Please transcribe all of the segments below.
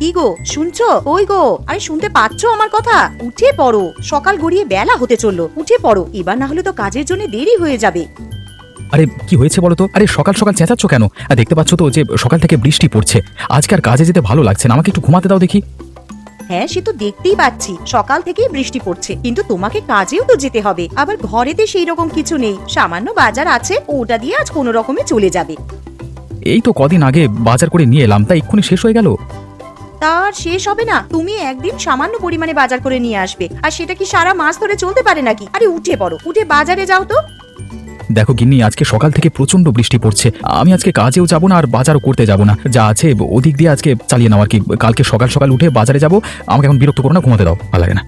কি গো শুনছো? ওই গো, আরে শুনতে পাচ্ছো আমার কথা? উঠে পড়ো, সকাল গড়িয়ে বেলা হতে চললো, উঠে পড়ো, এবার না হলে তো কাজের জন্য দেরি হয়ে যাবে। আরে কি হয়েছে বলো তো? আরে সকাল সকাল চেঁচাচ্ছ কেন? দেখতে পাচ্ছ তো যে সকাল থেকে বৃষ্টি পড়ছে, আজকে আর কাজে যেতে ভালো লাগছে না, আমাকে একটু ঘুমাতে দাও দেখি। হ্যাঁ সে তো দেখতেই পাচ্ছি, সকাল থেকেই বৃষ্টি পড়ছে, কিন্তু তোমাকে কাজেও তো যেতে হবে, আবার ঘরেতে সেই রকম কিছু নেই, সামান্য বাজার আছে, ওটা দিয়ে আজ কোনো রকমে চলে যাবে। এই তো কদিন আগে বাজার করে নিয়ে এলাম, তাই এক্ষুনি শেষ হয়ে গেল। তার শেষ হবে না? তুমি একদিন সামান্য পরিমাণে বাজার করে নিয়ে আসবে, আর সেটা কি সারা মাস ধরে চলতে পারে নাকি? আরে উঠে পড়ো, উঠে বাজারে যাও তো। দেখো গিন্নি, আজকে সকাল থেকে প্রচন্ড বৃষ্টি পড়ছে, আমি আজকে কাজেও যাব না আর বাজারও করতে যাব না, যা আছে ওদিক দিয়ে আজকে চালিয়ে নাও আর কি। কালকে সকাল সকাল উঠে বাজারে যাব, আমাকে এখন বিরক্ত করো না, ঘুমাতে দাও, ভালো লাগে না।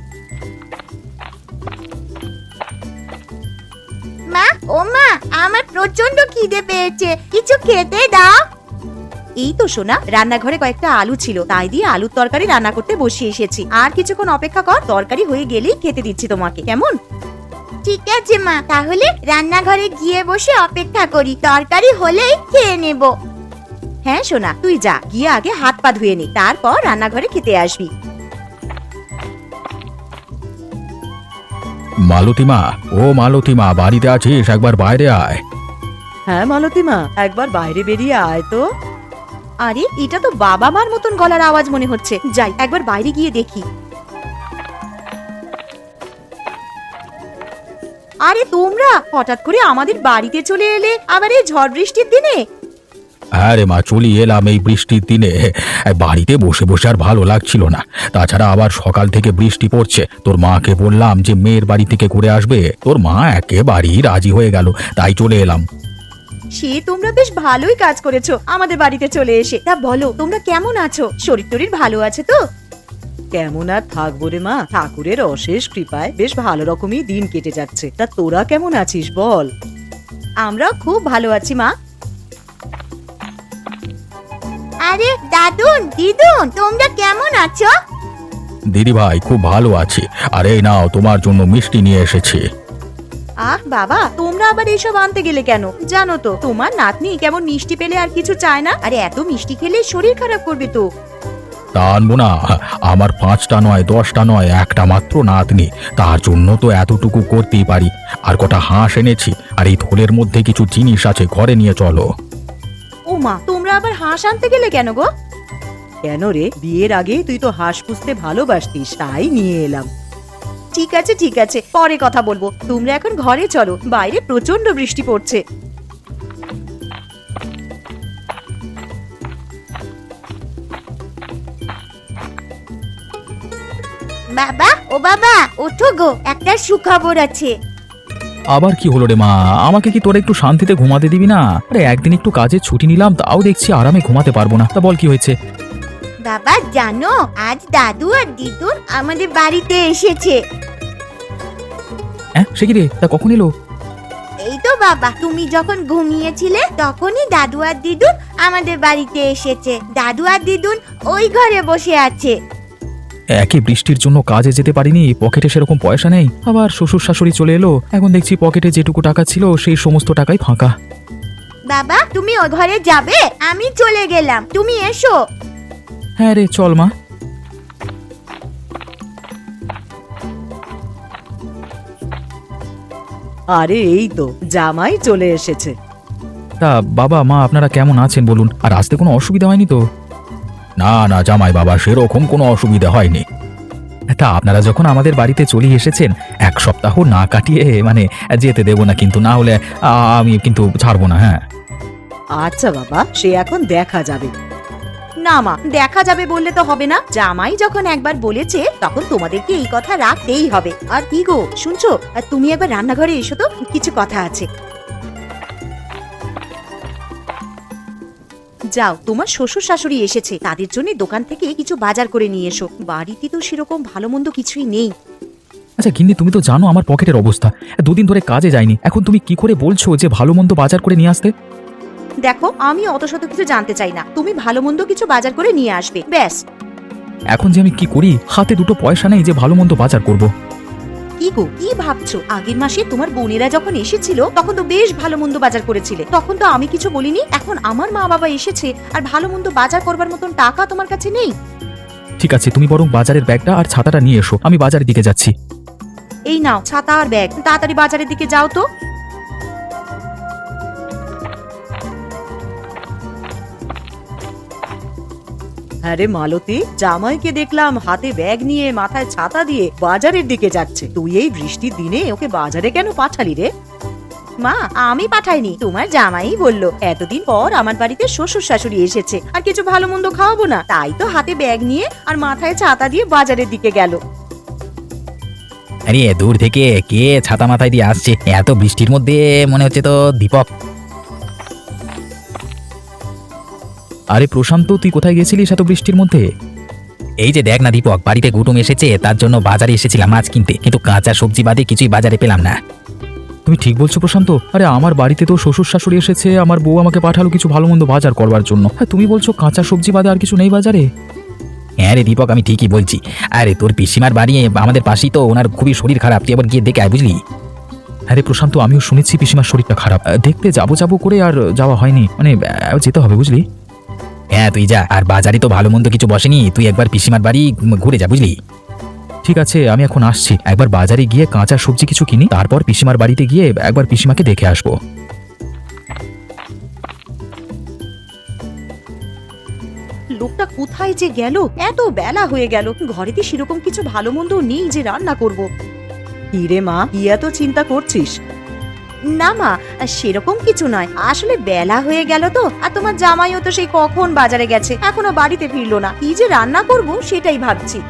মা, ও মা, আমার প্রচন্ড খিদে পেয়েছে, কিছু খেতে দাও। এই তো সোনা, রান্নাঘরে কয়েকটা আলু ছিল, তাই দিয়ে আলুর তরকারি রান্না করতে বসিয়ে এসেছি, আর কিছুক্ষণ অপেক্ষা কর, তরকারি হয়ে গেলেই খেতে দিচ্ছি তোমাকে, কেমন? ঠিক আছে মা, তাহলে রান্নাঘরে গিয়ে বসে অপেক্ষা করি, তরকারি হলেই খেয়ে নেব। হ্যাঁ সোনা, তুই যা, গিয়ে আগে হাত পা ধুয়ে নে, তারপর রান্নাঘরে খেতে আসবি। মালতীমা, ও মালতীমা, বাড়িতে আছিস? একবার বাইরে আয়। হ্যাঁ মালতীমা, একবার বাইরে বেরিয়ে আয় তো। আরে এটা তো বাবা মার মতন গলার আওয়াজ মনে হচ্ছে, যাই একবার বাইরে গিয়ে দেখি। আরে তোমরা হঠাৎ করে আমাদের বাড়িতে চলে এলে, আবার এই ঝড় বৃষ্টির দিনে? হ্যাঁ রে মা, চলি এলাম এই বৃষ্টির দিনে, বাড়িতে বসে বসে আর ভালো লাগছিল না, তাছাড়া আবার সকাল থেকে বৃষ্টি পড়ছে। তোর মাকে বললাম যে মেয়ের বাড়ি থেকে ঘুরে আসবে, তোর মা একেবারেই রাজি হয়ে গেল, তাই চলে এলাম। সে তোমরা বেশ ভালোই কাজ করেছো আমাদের বাড়িতে চলে এসে। তা বলো, তোমরা কেমন আছো? শরীর টরীর ভালো আছে তো? কেমন আর থাকবো রে মা, ঠাকুরের অশেষ কৃপায় বেশ ভালো রকমই দিন কেটে যাচ্ছে। তা তোরা কেমন আছিস বল? আমরা খুব ভালো আছি মা। আরে দাদুন, দিদুন, তোমরা কেমন আছো? দিদি ভাই, খুব ভালো আছি, আর এই নাও তোমার জন্য মিষ্টি নিয়ে এসেছি। আহ বাবা, তোমরা আবার এইসব আনতে গেলে কেন? জানো তো তোমার নাতনি কেমন মিষ্টি পেলে আর কিছু চায় না, আরে এত মিষ্টি খেলে শরীর খারাপ করবে তো। তা আনবো না? আমার 5টা নয়, 10টা নয়, একটা মাত্র নাতনি, তার জন্য তো এতটুকু করতেই পারি। আর কটা হাঁস এনেছি, আর এই থলের মধ্যে কিছু জিনিস আছে, ঘরে নিয়ে চলো। ও মা, তোমরা আবার হাঁস আনতে গেলে কেন গো? কেন রে, বিয়ের আগে তুই তো হাঁস পুষতে ভালোবাসতিস, তাই নিয়ে এলাম। ঠিক আছে ঠিক আছে, পরে কথা বলবো, তোমরা এখন ঘরে চলো, বাইরে প্রচন্ড বৃষ্টি পড়ছে। বাবা, ও বাবা, ওঠো গো, একটা সুখবর আছে। আবার কি হলো রে মা? আমাকে কি তোরা একটু শান্তিতে ঘুমাতে দিবি না? আরে একদিন একটু কাজে ছুটি নিলাম, তাও দেখছি আরামে ঘুমাতে পারবো না। তা বল কি হয়েছে? বাবা জানো, আজ দাদু আর দিদুন আমাদের বাড়িতে এসেছে। হ্যাঁ, সে কি রে? তা কখন এলো? এই তো বাবা, তুমি যখন ঘুমিয়েছিলে তখনই দাদু আর দিদুন আমাদের বাড়িতে এসেছে। দাদু আর দিদুন ওই ঘরে বসে আছে। একে বৃষ্টির জন্য কাজে যেতে পারিনি, পকেটে সেরকম পয়সা নেই, আবার শ্বশুর শাশুড়ি চলে এলো, এখন দেখছি পকেটে যেটুকু টাকা ছিল সেই সমস্ত টাকাই ফাঁকা। বাবা তুমি ওই ঘরে যাবে, আমি চলে গেলাম, তুমি এসো। হ্যাঁ রে, চল মা। আরে এই তো জামাই চলে এসেছে। তা বাবা মা আপনারা কেমন আছেন বলুন? আর আসতে কোনো অসুবিধা হয়নি তো? না না জামাই বাবা, সেরকম কোনো অসুবিধা হয়নি। তা আপনারা যখন আমাদের বাড়িতে চলে এসেছেন, 1 সপ্তাহ না কাটিয়ে মানে যেতে দেবো না কিন্তু, না হলে আমি কিন্তু ছাড়বো না। হ্যাঁ আচ্ছা বাবা, সে এখন দেখা যাবে। না মা, দেখা যাবে বললে তো হবে না, জামাই যখন একবার বলেছে তখন তোমাদেরকে এই কথা রাখতেই হবে। আর কি গো শুনছো, আর তুমি একবার রান্নাঘরে এসো তো, কিছু কথা আছে। যাও, তোমার শ্বশুর শাশুড়ি এসেছে, তাদের জন্য দোকান থেকে কিছু বাজার করে নিয়ে এসো, বাড়িতে তো সেরকম ভালো মন্দ কিছুই নেই। আচ্ছা গিন্নি, তুমি তো জানো আমার পকেটের অবস্থা, 2 দিন ধরে কাজে যাইনি, এখন তুমি কি করে বলছো যে ভালো মন্দ বাজার করে নিয়ে আসতে? দেখো, আমি অত শত কিছু জানতে চাই না, তুমি ভালো মন্দ কিছু বাজার করে নিয়ে আসবে, ব্যাস। এখন যে আমি কি করি, হাতে 2টো পয়সা নেই যে ভালো মন্দ বাজার করব। কি গো, কি ভাবছো? আগের মাসে তোমার বোনেরা যখন এসেছিল তখন তো বেশ ভালো মন্দ বাজার করেছিলে, তখন তো আমি কিছু বলিনি। এখন আমার মা বাবা এসেছে আর ভালো মন্দ বাজার করবার মতন টাকা তোমার কাছে নেই। ঠিক আছে, তুমি বরং বাজারের ব্যাগটা আর ছাতাটা নিয়ে এসো, আমি বাজারের দিকে যাচ্ছি। এই নাও ছাতা আর ব্যাগ, তাড়াতাড়ি বাজারের দিকে যাও তো। আরে মালতী, জামাইকে দেখলাম হাতে ব্যাগ নিয়ে মাথায় ছাতা দিয়ে বাজারের দিকে যাচ্ছে। তুই এই বৃষ্টির দিনে ওকে বাজারে কেন পাঠালি রে? মা, আমি পাঠাইনি, তোমার জামাই বললো এতদিন পর আমার বাড়িতে শ্বশুর শাশুড়ি এসেছে, আর কিছু ভালো মন্দ খাওয়াবো না, তাই তো হাতে ব্যাগ নিয়ে আর মাথায় ছাতা দিয়ে বাজারের দিকে গেল। আরে দূর থেকে কে ছাতা মাথায় দিয়ে আসছে এত বৃষ্টির মধ্যে? মনে হচ্ছে তো দীপক। আরে প্রশান্ত, তুই কোথায় গেছিলিস এত বৃষ্টির মধ্যে? এই যে দেখ না দীপক, বাড়িতে কুটুম এসেছে, তার জন্য বাজারে এসেছিলাম মাছ কিনতে, কিন্তু কাঁচা সবজি বাদে কিছুই বাজারে পেলাম না। তুমি ঠিক বলছো প্রশান্ত। আরে আমার বাড়িতে তো শ্বশুর শাশুড়ি এসেছে, আমার বউ আমাকে পাঠালো কিছু ভালো মন্দ বাজার করবার জন্য। হ্যাঁ, তুমি বলছো কাঁচা সবজি বাদে আর কিছু নেই বাজারে? হ্যাঁ রে দীপক, আমি ঠিকই বলছি। আরে তোর পিসিমার বাড়ি আমাদের পাশেই তো, ওনার খুবই শরীর খারাপ, তুই আবার গিয়ে দেখে আয়, বুঝলি? আরে প্রশান্ত, আমিও শুনেছি পিসিমার শরীরটা খারাপ, দেখতে যাবো করে আর যাওয়া হয়নি, মানে যেতে হবে বুঝলি। হ্যাঁ তুই যা, আর বাজারে তো ভালো মন্দ কিছু বসেনি, তুই একবার পিসিমার বাড়ি ঘুরে যা, বুঝলি? ঠিক আছে, আমি এখন আসছি। একবার বাজারে গিয়ে কাঁচা সবজি কিছু কিনি, তারপর পিসিমার বাড়িতে গিয়ে একবার পিসিমাকে দেখে আসবো। লোকটা কোথায় যে গেল? এত বেলা হয়ে গেল, ঘরেতে সেরকম কিছু ভালো মন্দ নেই যে রান্না করব। কি রে মা, কি এত চিন্তা করছিস? না মা, সেরকম কিছু নয়, আসলে বেলা হয়ে গেল তো, আর তোমার জামাইও তো সেই কখন বাজারে গেছে, এখনো বাড়িতে ফিরলো না, কি যে রান্না করব সেটাই ভাবছি।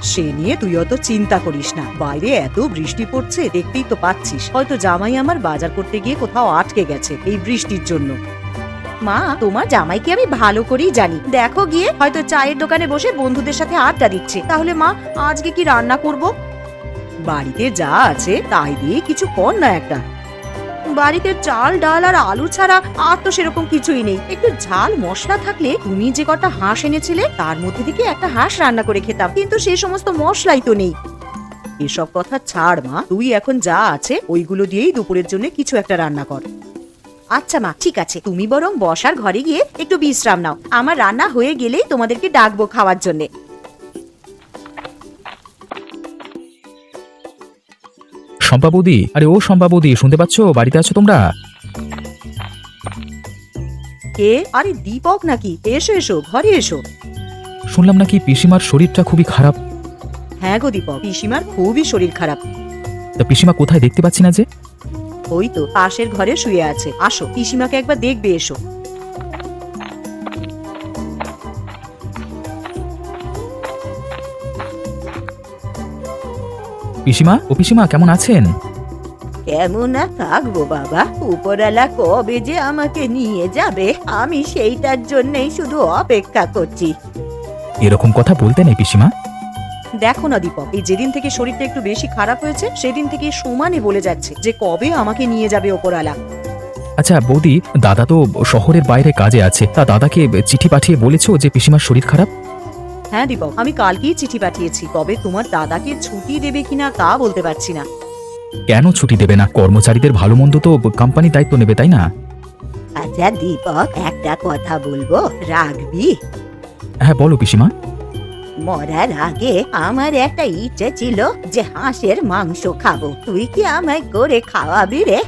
সে নিয়ে তুই অত চিন্তা করিস না, বাইরে এত বৃষ্টি পড়ছে দেখতেই তো পাচ্ছিস, হয়তো জামাই আমার বাজার করতে গিয়ে কোথাও আটকে গেছে এই বৃষ্টির জন্য। মা, তোমার জামাইকে আমি ভালো করেই জানি, দেখো গিয়ে হয়তো চায়ের দোকানে বসে বন্ধুদের সাথে আড্ডা দিচ্ছে। তাহলে মা, আজকে কি রান্না করব? বাড়িতে যা আছে তাই দিয়ে কিছু কর না একটা। বাড়িতে চাল ডাল আর আলু ছাড়া আর তো সেরকম কিছুই নেই, একটু ঝাল মশলা থাকলে তুমি যে কটা হাঁস এনেছিলে তার মধ্যে থেকে একটা হাঁস রান্না করে খেতাম, কিন্তু সেই সমস্ত মশলাই তো নেই। এসব কথা ছাড় মা, তুই এখন যা আছে ওইগুলো দিয়েই দুপুরের জন্য কিছু একটা রান্না কর। আচ্ছা মা, ঠিক আছে, তুমি বরং বসার ঘরে গিয়ে একটু বিশ্রাম নাও, আমার রান্না হয়ে গেলেই তোমাদেরকে ডাকবো খাওয়ার জন্যে। শম্পা বৌদি, আরে ও শম্পা বৌদি, শুনতে পাচ্ছ? বাড়িতে আছো তোমরা? কে? আরে দীপক নাকি? এসো এসো, ঘরে এসো। শুনলাম নাকি পিসিমার শরীরটা খুবই খারাপ। হ্যাঁ গো দীপক, পিসিমার খুবই শরীর খারাপ। তা পিসিমা কোথায় দেখতে পাচ্ছি না যে? ওই তো পাশের ঘরে শুয়ে আছে, আসো পিসিমাকে একবার দেখবে এসো। পিসিমা, ও পিসিমা, কেমন আছেন? কেমন না থাকবো বাবা, উপরওয়ালা কবে যে আমাকে নিয়ে যাবে আমি সেইটার জন্যই শুধু অপেক্ষা করছি। এরকম কথা বলতে নেই পিসিমা। দেখো না দীপক, এই যেদিন থেকে শরীরটা একটু বেশি খারাপ হয়েছে সেদিন থেকে সমানে বলে যাচ্ছে যে কবে আমাকে নিয়ে যাবে উপরওয়ালা। আচ্ছা বৌদি, দাদা তো শহরের বাইরে কাজে আছে, তা দাদাকে চিঠি পাঠিয়ে বলেছো যে পিসিমার শরীর খারাপ? হ্যাঁ দীপক, আমি কালকেই চিঠি পাঠিয়েছি, তবে তোমার দাদাকে ছুটি দেবে কিনা তা বলতে পারছি না। কেন ছুটি দেবে না? কর্মচারীদের ভালো মন্দ তো কোম্পানি দায়িত্ব নেবে, তাই না? আচ্ছা দীপক, একটা কথা বলবো, রাখবি? হ্যাঁ বলো পিসিমা। মরার আগে আমার একটা ইচ্ছে ছিল যে হাঁসের মাংস খাবো, তুই কি আমায় করে খাওয়াবি রে?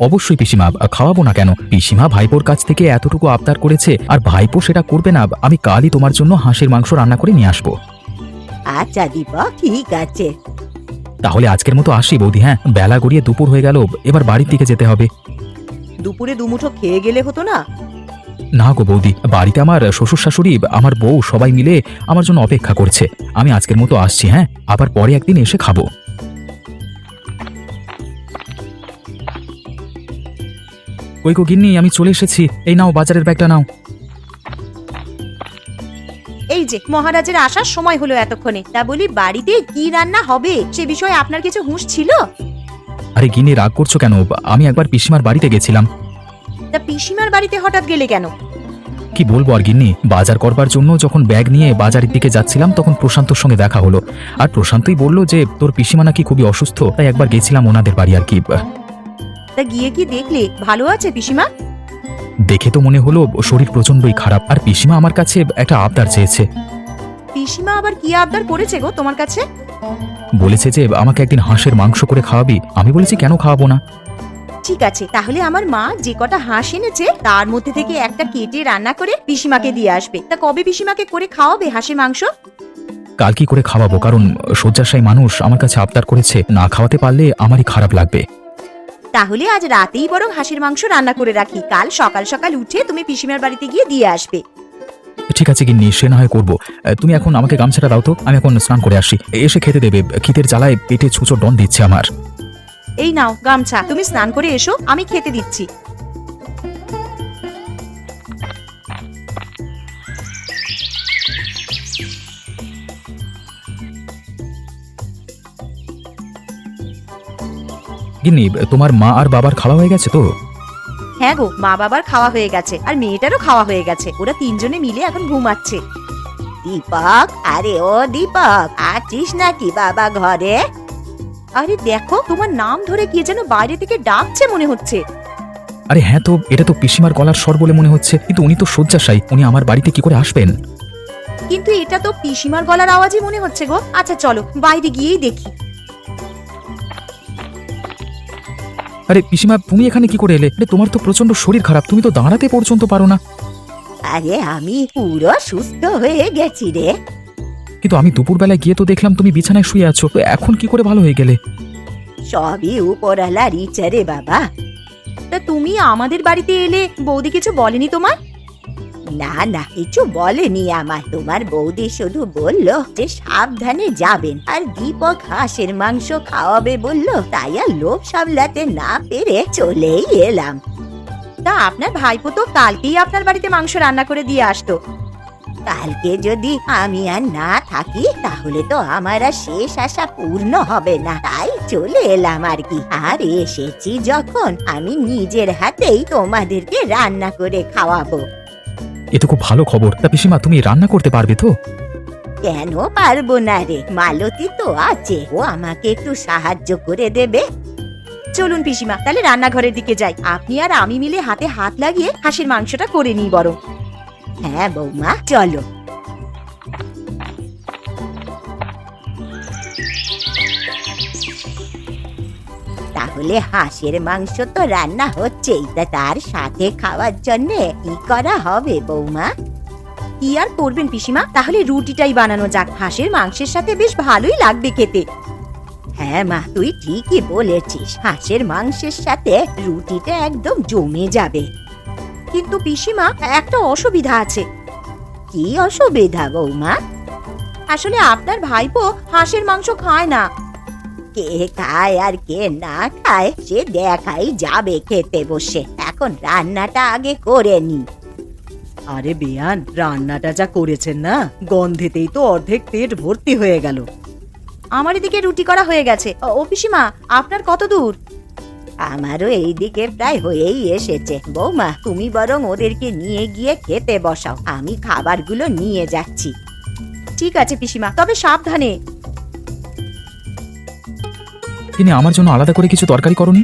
অবশ্যই পিসিমা, খাওয়াবো না কেন? পিসিমা ভাইপোর কাছ থেকে এতটুকু আবদার করেছে, আর ভাইপো সেটা করবে না? আমি কালই তোমার জন্য হাঁসের মাংস রান্না করে নিয়ে আসবো। আচ্ছা দীপক, ঠিক আছে। তাহলে আজকের মতো আসি বৌদি। হ্যাঁ, বেলা গড়িয়ে দুপুর হয়ে গেল, এবার বাড়ির দিকে যেতে হবে। দুপুরে দুমুঠো খেয়ে গেলে হতো না? না গো বৌদি, বাড়িতে আমার শ্বশুর শাশুড়ি, আমার বউ সবাই মিলে আমার জন্য অপেক্ষা করছে। আমি আজকের মতো আসছি, হ্যাঁ, আবার পরে একদিন এসে খাবো। কই গো গিন্নি, আমি চলে এসেছি, এই নাও বাজারের ব্যাগটা নাও। এই যে মহারাজের আসার সময় হলো এতক্ষণে, তা বলি বাড়িতে কি রান্না হবে সে বিষয়ে আপনার কিছু হুঁশ ছিল? আরে গিন্নি, রাগ করছো কেন? আমি একবার পিসিমার বাড়িতে গেছিলাম। তা পিসিমার বাড়িতে হঠাৎ গেলে কেন? কি বলবো আর গিন্নি, বাজার করবার জন্য যখন ব্যাগ নিয়ে বাজারের দিকে যাচ্ছিলাম তখন প্রশান্তর সঙ্গে দেখা হলো, আর প্রশান্তই বলল যে তোর পিসিমা নাকি খুবই অসুস্থ, তাই একবার গেছিলাম ওনাদের বাড়ি আর কি। তা গিয়ে কি দেখলে ভালো আছে পিসিমা? দেখে তো মনে হলো শরীর প্রচন্ডই খারাপ, আর পিসিমা আমার কাছে একটা আবদার চেয়েছে। পিসিমা আবার কি আবদার করেছে গো তোমার কাছে? বলেছে যে আমাকে একদিন হাঁসের মাংস করে খাওয়াবি। আমি বলেছি কেন খাওয়াবো না। ঠিক আছে, তাহলে আমার মা যে কটা হাঁস এনেছে তার মধ্যে থেকে একটা কেটে রান্না করে পিসিমাকে দিয়ে আসবে। তা কবে পিসিমাকে করে খাওয়াবে হাঁসের মাংস? কাল কি করে খাওয়াবো, কারণ শয্যাশায়ী মানুষ আমার কাছে আবদার করেছে, না খাওয়াতে পারলে আমারই খারাপ লাগবে। তাহলে আজ রাতেই বরং হাঁসের মাংস রান্না করে রাখি, কাল সকাল সকাল উঠে তুমি পিসিমার বাড়িতে গিয়ে দিয়ে আসবে। ঠিক আছে গিন্নি, সে না হয় করবো। তুমি এখন আমাকে গামছাটা দাও তো, আমি এখন স্নান করে আসি, এসে খেতে দেবে। খিদের জ্বালায় পেটে ছুঁচো ডন দিচ্ছে আমার। এই নাও গামছা, তুমি স্নান করে এসো, আমি খেতে দিচ্ছি। গিন্নি, তোমার মা আর বাবার খাওয়া হয়ে গেছে তো? হ্যাঁ গো, মা বাবার খাওয়া হয়ে গেছে, আর মেয়েটারও খাওয়া হয়ে গেছে। ওরা তিনজনে মিলে এখন ঘুমাচ্ছে। দীপক, আরে ও দীপক, আছিস নাকি বাবা ঘরে? আরে দেখো, তোমার নাম ধরে কে যেন বাইরে থেকে ডাকছে মনে হচ্ছে। আরে হ্যাঁ তো, এটা তো পিসিমার গলার স্বর বলে মনে হচ্ছে, কিন্তু উনি তো শয্যাশায়ী, উনি আমার বাড়িতে কি করে আসবেন? কিন্তু এটা তো পিসিমার গলার আওয়াজই মনে হচ্ছে গো। আচ্ছা চলো বাইরে গিয়েই দেখি। আরে পিসিমা, তুমি এখানে কি করে এলে? আরে তোমার তো প্রচন্ড শরীর খারাপ, তুমি তো দাঁড়াতে পর্যন্ত পারো না। আরে আমি পুরো সুস্থ হয়ে গেছি রে। কিন্তু আমি দুপুরবেলায় গিয়ে তো দেখলাম তুমি বিছানায় শুয়ে আছো, তো এখন কি করে ভালো হয়ে গেলে? সবই উপরওয়ালার ইচ্ছা রে বাবা। তা তুমি আমাদের বাড়িতে এলে বৌদি কিছু বলেনি তোমার? না না, কিছু বলেনি আমার। তোমার বৌদি শুধু বলল যে সাবধানে যাবেন, আর দীপক হাঁসের মাংস খাওয়াবে বলল, তাই আর লোভ সামলাতে না পেরে চলেই এলাম। তা আপনার ভাইপো তো কালকেই আপনার বাড়িতে মাংস রান্না করে দিয়ে আসতো। কালকে যদি আমি আর না থাকি তাহলে তো আমার আর শেষ আশা পূর্ণ হবে না, তাই চলে এলাম আর কি। আর এসেছি যখন, আমি নিজের হাতেই তোমাদেরকে রান্না করে খাওয়াবো। এ তো খুব ভালো খবর। তা পিসিমা, তুমি রান্না করতে পারবে তো? কেন পারবো না রে, মালতী তো আছে, ও আমাকে একটু সাহায্য করে দেবে। চলুন পিসিমা, তাহলে রান্নাঘরের দিকে যাই। আপনি আর আমি মিলে হাতে হাত লাগিয়ে হাঁসের মাংসটা করে নিই বরং। হ্যাঁ বৌমা, চলো। তাহলে হাঁসের মাংস তো রান্না হচ্ছেই, তা তার সাথে খাওয়ার জন্য কি করা হবে বৌমা? কি আর করবেন পিসিমা, তাহলে রুটিটাই বানানো যাক। হাঁসের মাংসের সাথে বেশ ভালোই লাগবে খেতে। হ্যাঁ মা, তুই ঠিকই বলেছিস, হাঁসের মাংসের সাথে রুটিটা একদম জমে যাবে। কিন্তু পিসিমা, একটা অসুবিধা আছে। কি অসুবিধা বৌমা? আসলে আপনার ভাইপো হাঁসের মাংস খায় না। কে খায় আর কে না খায় সে দেখাই যাবে খেতে বসে। এখন রান্নাটা আগে করে নি। আরে বেয়ান, রান্নাটা যা করেছেন না, গন্ধেতেই তো অর্ধেক পেট ভর্তি হয়ে গেল। আমার এদিকে রুটি করা হয়ে গেছে। ও পিসিমা, আপনার কত দূর? আমারও এইদিকে প্রায় হয়েই এসেছে। বৌমা, তুমি বরং ওদেরকে নিয়ে গিয়ে খেতে বসাও, আমি খাবারগুলো নিয়ে যাচ্ছি। ঠিক আছে পিসিমা, তবে সাবধানে। তিনি আমার জন্য আলাদা করে কিছু তরকারি করনি?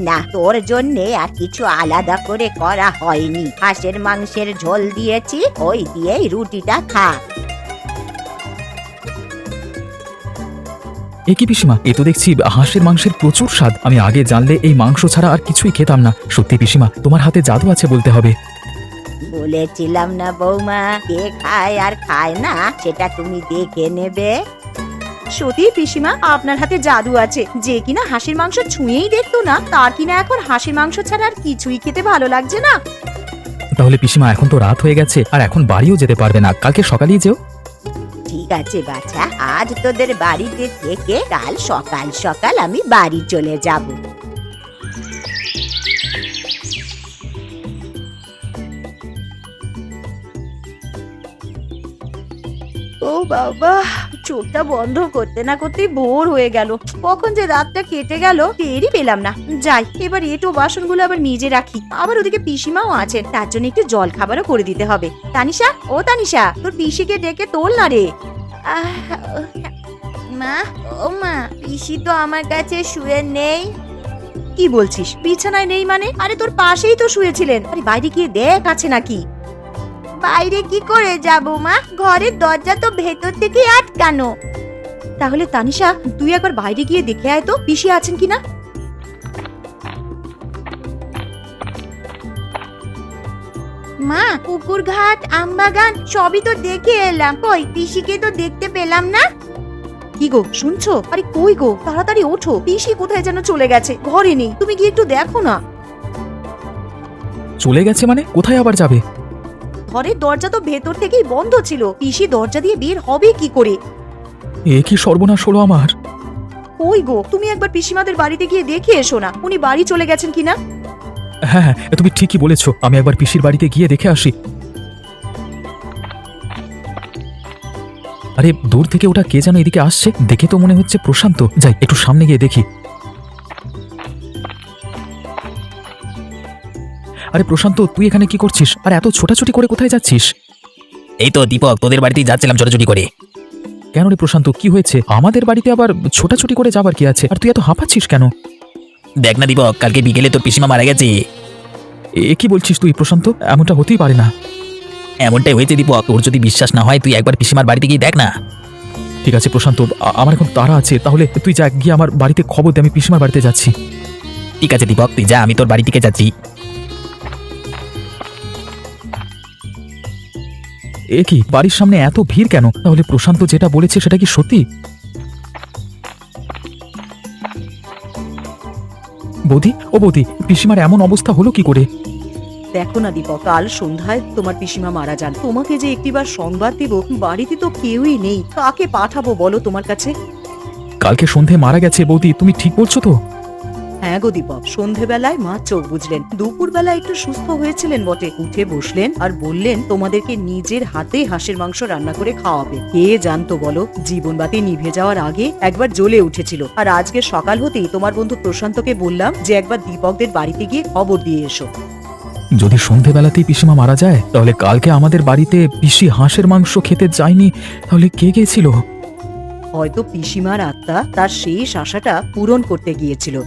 না, তোর জন্যে আর কিছু আলাদা করে করা হয়নি। হাঁসের মাংসের ঝোল দিয়েছি, ওই দিয়েই রুটিটা খা। এ কি পিসিমা, এ তো দেখছি হাঁসের মাংসের প্রচুর স্বাদ। আমি আগে জানলে এই মাংস ছাড়া আর কিছুই খেতাম না। সত্যি পিসিমা, তোমার হাতে জাদু আছে বলতে হবে। বলেছিলাম না বৌমা, কে খায় আর খায় না সেটা তুমি দেখে নেবে। সত্যি পিসিমা, আপনার হাতে জাদু আছে। যে কিনা হাঁসের মাংস ছুঁয়েই দেখতো না, তার কিনা এখন হাঁসের মাংস ছাড়া আর কিছুই খেতে ভালো লাগছে না। তাহলে পিসিমা, এখন তো রাত হয়ে গেছে, আর এখন বাড়িও যেতে পারবে না, কালকে সকালেই যেও। ঠিক আছে বাছা, আজ তোদের বাড়িতে থেকে কাল সকাল সকাল আমি বাড়ি চলে যাব। ও বাবা, চোখটা বন্ধ করতে না করতেই ভোর হয়ে গেল। কখন যে রাতটা কেটে গেল টেরই পেলাম না। যাই, এবার এটো বাসনগুলো আবার নিজে রাখি। আবার ওদিকে পিসিমাও আছেন, তার জন্য একটু জল খাবারও করে দিতে হবে। তানিশা, ও তানিশা, তোর পিসিকে ডেকে তোল না রে। মা, ও মা, পিসি তো আমার কাছে শুয়ে নেই। কি বলছিস? বিছানায় নেই মানে? আরে তোর পাশেই তো শুয়েছিলেন। আরে বাইরে গিয়ে দেখ আছে নাকি। বাইরে কি করে যাব মা? ঘরের দরজা তো ভেতর থেকে আটকানো। তাহলে তানিশা, তুই একবার বাইরে গিয়ে দেখে আয় তো পিসি আছেন কিনা। মা, পুকুর ঘাট, আমবাগান সবই তো দেখে এলাম, কই পিসিকে তো দেখতে পেলাম না। কি গো শুনছো? আরে কই গো, তাড়াতাড়ি ওঠো, পিসি কোথায় যেন চলে গেছে, ঘরে নেই, তুমি গিয়ে একটু দেখো না। চলে গেছে মানে? কোথায় আবার যাবে? ঘরের দরজা তো ভেতর থেকেই বন্ধ ছিল, পিসি দরজা দিয়ে বের হবে কি করে? এ কি সর্বনাশ হলো আমার! কই গো, তুমি একবার পিসিমাদের বাড়িতে গিয়ে দেখে এসো না, উনি বাড়ি চলে গেছেন কিনা। হ্যাঁ হ্যাঁ, তুমি ঠিকই বলেছো, আমি একবার পিসির বাড়িতে গিয়ে দেখে আসি। আরে দূর থেকে ওটা কে যেন এদিকে আসছে, দেখে তো মনে হচ্ছে প্রশান্ত। যাই একটু সামনে গিয়ে দেখি। আরে প্রশান্ত, তুই এখানে কি করছিস? আর এত ছোটাছুটি করে কোথায় যাচ্ছিস? এই তো দীপক, তোদের বাড়িতেই যাচ্ছিলাম ছোটাছুটি করে। কেন রে প্রশান্ত, কি হয়েছে? আমাদের বাড়িতে আবার ছোটাছুটি করে যাবার কি আছে? আর তুই এত হাঁপাচ্ছিস কেন? দেখ না দীপক, কালকে বিকেলে তোর পিসিমা মারা গেছে। এ কি বলছিস তুই প্রশান্ত? এমনটা হতেই পারে না। এমনটাই হয়েছে দীপক, তোর যদি বিশ্বাস না হয় তুই একবার পিসিমার বাড়িতে গিয়ে দেখ না। ঠিক আছে প্রশান্ত, আমার এখন তাড়া আছে, তাহলে তুই যা, গিয়ে আমার বাড়িতে খবর দে, আমি পিসিমার বাড়িতে যাচ্ছি। ঠিক আছে দীপক, তুই যা, আমি তোর বাড়ি থেকে যাচ্ছি। এ কি, বাড়ির সামনে এত ভিড় কেন? তাহলে প্রশান্ত যেটা বলেছে সেটা কি সত্যি? বৌদি, ও বৌদি, পিসিমার এমন অবস্থা হলো কি করে? দেখো না দীপক, কাল সন্ধ্যায় তোমার পিসিমা মারা যান। তোমাকে যে একটিবার সংবাদ দেব, বাড়িতে তো কেউই নেই, কাকে পাঠাবো বলো তোমার কাছে? কালকে সন্ধে মারা গেছে বৌদি, তুমি ঠিক বলছো তো? হ্যাঁ গো দীপক, সন্ধেবেলায় মা চোখ বুঝলেন, দুপুরবেলা একটু সুস্থ হয়েছিলেন বটে, উঠে বসলেন আর বললেন তোমাদেরকে নিজের হাতে হাঁসের মাংস রান্না করে খাওয়াবে। কে জানতো বলো, জীবনবাতি নিভে যাওয়ার আগে একবার জ্বলে উঠেছিল। আর আজকে সকাল হতেই তোমার বন্ধু প্রশান্তকে বললাম যে একবার দীপকদের বাড়িতে গিয়ে খবর দিয়ে এসো। যদি সন্ধেবেলাতেই পিসিমা মারা যায়, তাহলে কালকে আমাদের বাড়িতে পিসি হাঁসের মাংস খেতে যায়নি, তাহলে কে গিয়েছিল? হয়তো পিসিমার আত্মা তার শেষ আশাটা পূরণ করতে গিয়েছিল।